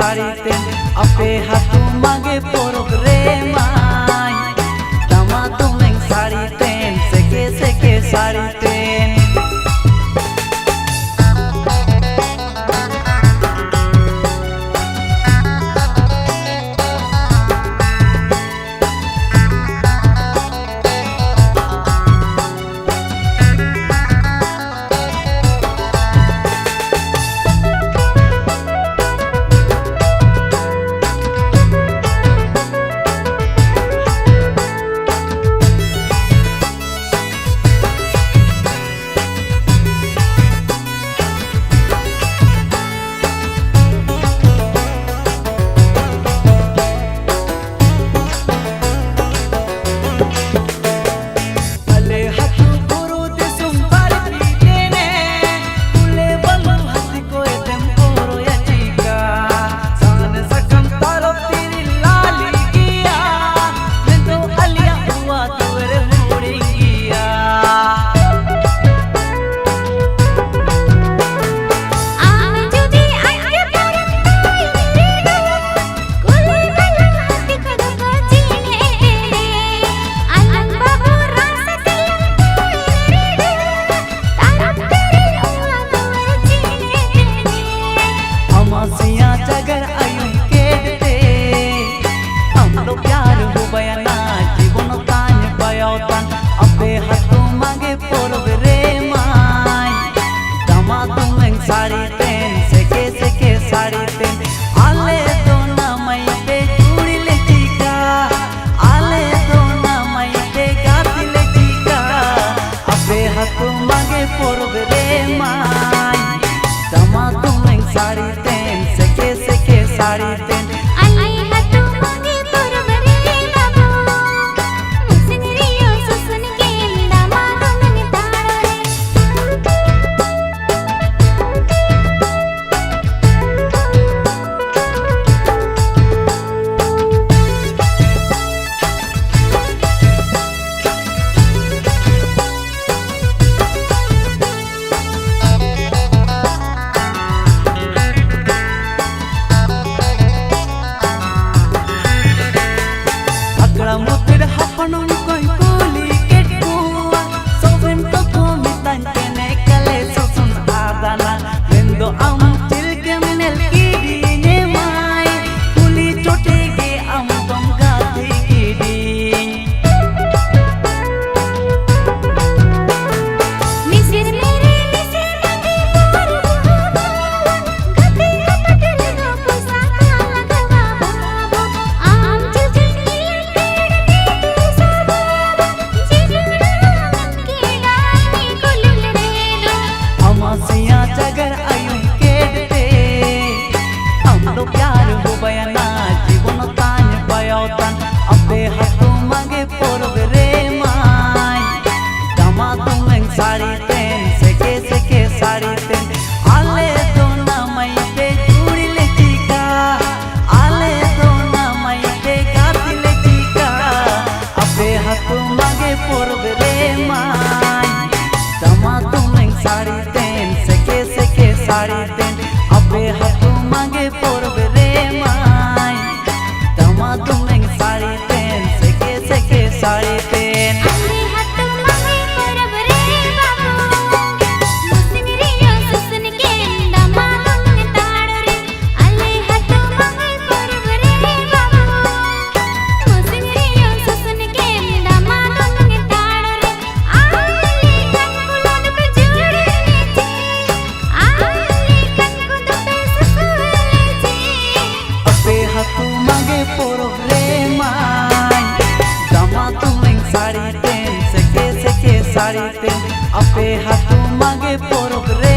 साड़ी तेन अपे हाथू मांगे पोरब रे माई दामा तुम्हें साड़ी तेन सेके साड़ी तेन साड़ी तेन सेके साड़ी तेन आले दोना मई पे चूड़ी ले टीका आले दोना मई पे गाती ले टीका अपे हाथों मांगे पोरब रे माई दामा तुम्हें साड़ी तेन सेके साड़ी तेन साड़ी तेन सेके साड़ी तेन आले दोना मई पे चूड़ी ले टीका आले दोना मई पे गाती ले टीका अपे हाथों मांगे पोरब रे माई दामा तुम्हें साड़ी तेन सेके साड़ी तेन अपे हाथों मांगे पोरब रे माई दामा तुम्हें साड़ी तेन सेके साड़ी तेन साड़ी तेन सेके साड़ी तेन अपे हाथों मांगे पोरब रे